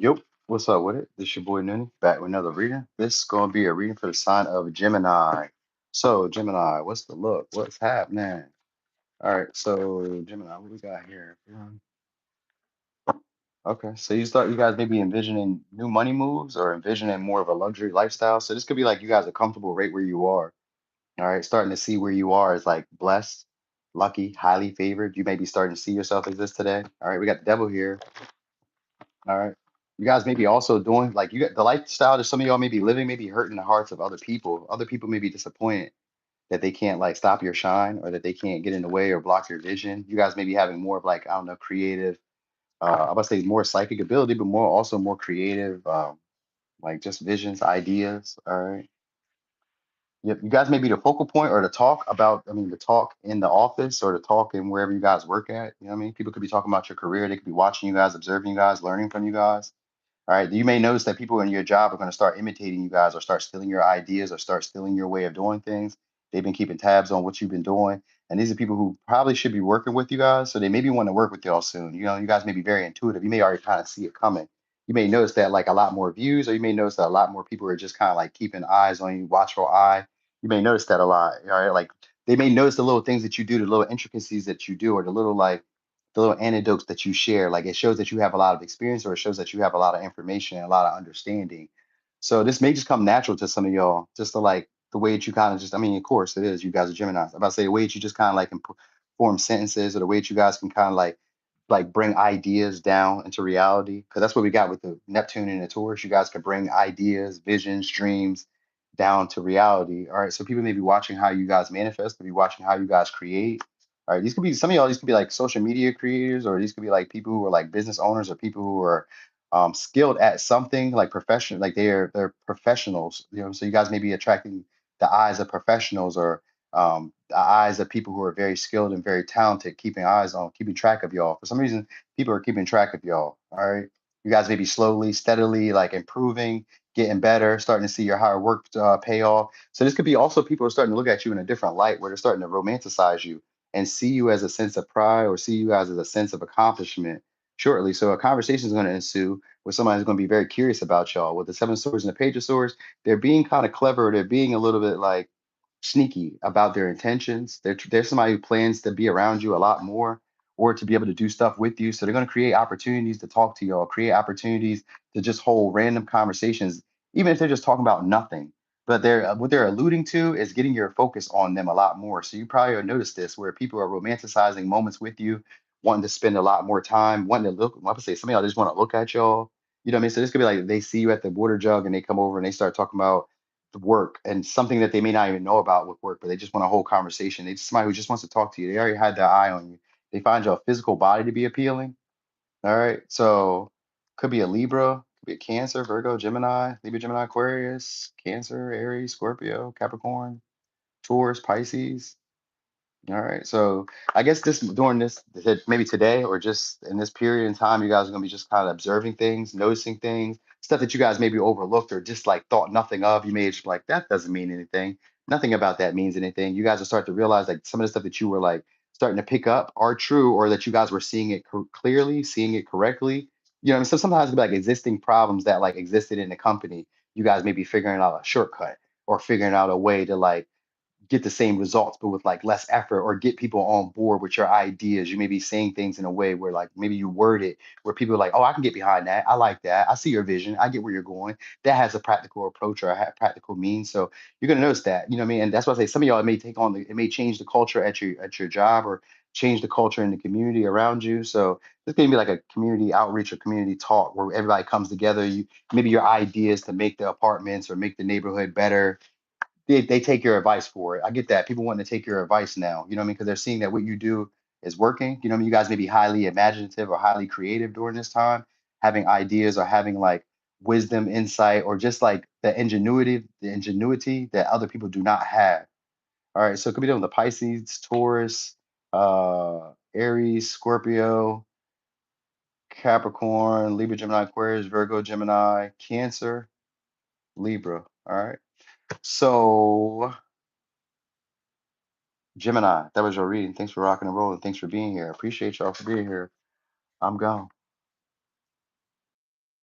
Yup. What's up with it? This your boy Nooney back with another reading. This is gonna be a reading for the sign of Gemini. So Gemini, what's the look? What's happening? All right, so Gemini, what we got here? Okay, so you guys maybe envisioning new money moves or envisioning more of a luxury lifestyle. So this could be like you guys are comfortable right where you are. All right, starting to see where you are as like blessed, lucky, highly favored. You may be starting to see yourself as this today. All right, we got the devil here. All right. You guys may be also doing like you got the lifestyle that some of y'all may be living, may be hurting the hearts of other people. Other people may be disappointed that they can't like stop your shine or that they can't get in the way or block your vision. You guys may be having more of like, I don't know, creative, I'm about to say more psychic ability, but more also more creative, like just visions, ideas. All right. Yep. You guys may be the focal point or the talk about, I mean, the talk in the office or the talk in wherever you guys work at. You know what I mean? People could be talking about your career. They could be watching you guys, observing you guys, learning from you guys. All right. You may notice that people in your job are going to start imitating you guys or start stealing your ideas or start stealing your way of doing things. They've been keeping tabs on what you've been doing. And these are people who probably should be working with you guys. So they maybe want to work with y'all soon. You know, you guys may be very intuitive. You may already kind of see it coming. You may notice that like a lot more views, or you may notice that a lot more people are just kind of like keeping eyes on you, watchful eye. You may notice that a lot. All right. Like they may notice the little things that you do, the little intricacies that you do, or the little like the little anecdotes that you share. Like it shows that you have a lot of experience or it shows that you have a lot of information and a lot of understanding. So this may just come natural to some of y'all, just to like the way that you kind of just, I mean, of course it is, you guys are Geminis. I'm about to say the way that you just kind of like form sentences or the way that you guys can kind of like bring ideas down into reality. Cause that's what we got with the Neptune and the Taurus. You guys can bring ideas, visions, dreams down to reality. All right. So people may be watching how you guys manifest, to be watching how you guys create. All right, these could be some of y'all. These could be like social media creators, or these could be like people who are like business owners, or people who are skilled at something like professional, like they're professionals. You know, so you guys may be attracting the eyes of professionals, or the eyes of people who are very skilled and very talented, keeping eyes on, keeping track of y'all. For some reason, people are keeping track of y'all. All right, you guys may be slowly, steadily, like improving, getting better, starting to see your hard work pay off. So this could be also people are starting to look at you in a different light, where they're starting to romanticize you and see you as a sense of pride or see you guys as a sense of accomplishment shortly. So a conversation is going to ensue where somebody who's going to be very curious about y'all. With the seven swords and the page of swords, they're being kind of clever. They're being a little bit like sneaky about their intentions. They're somebody who plans to be around you a lot more or to be able to do stuff with you. So they're going to create opportunities to talk to y'all, create opportunities to just hold random conversations, even if they're just talking about nothing. But they're what they're alluding to is getting your focus on them a lot more. So you probably have noticed this where people are romanticizing moments with you, wanting to spend a lot more time, wanting to look. I would say some of y'all just want to look at y'all. You know what I mean? So this could be like they see you at the water jug and they come over and they start talking about the work and something that they may not even know about with work, but they just want a whole conversation. They just somebody who just wants to talk to you. They already had their eye on you. They find your physical body to be appealing. All right. So could be a Libra, could be a Cancer, Virgo, Gemini, Libra, Gemini, Aquarius, Cancer, Aries, Scorpio, Capricorn, Taurus, Pisces. All right. So I guess this during this maybe today or just in this period in time, you guys are gonna be just kind of observing things, noticing things, stuff that you guys maybe overlooked or just like thought nothing of. You may just be like, that doesn't mean anything. Nothing about that means anything. You guys will start to realize like some of the stuff that you were like starting to pick up are true, or that you guys were seeing it clearly, seeing it correctly. You know, what I mean? So sometimes it'll be like existing problems that like existed in the company. You guys may be figuring out a shortcut or figuring out a way to like get the same results but with like less effort, or get people on board with your ideas. You may be saying things in a way where like maybe you word it where people are like, oh, I can get behind that, I like that, I see your vision, I get where you're going. That has a practical approach or a practical means. So you're going to notice that, you know what I mean? And that's why I say some of y'all, it may take on it may change the culture at your job, or change the culture in the community around you. So this going to be like a community outreach or community talk where everybody comes together. You maybe your ideas to make the apartments or make the neighborhood better, they take your advice for it. I get that. People want to take your advice now, you know what I mean? Because they're seeing that what you do is working. You know what I mean? You guys may be highly imaginative or highly creative during this time, having ideas or having like wisdom, insight, or just like the ingenuity that other people do not have. All right. So it could be doing the Pisces, Taurus, Aries, Scorpio, Capricorn, Libra, Gemini, Aquarius, Virgo, Gemini, Cancer, Libra. All right. So Gemini, that was your reading. Thanks for rocking and rolling. Thanks for being here. Appreciate y'all for being here. I'm gone.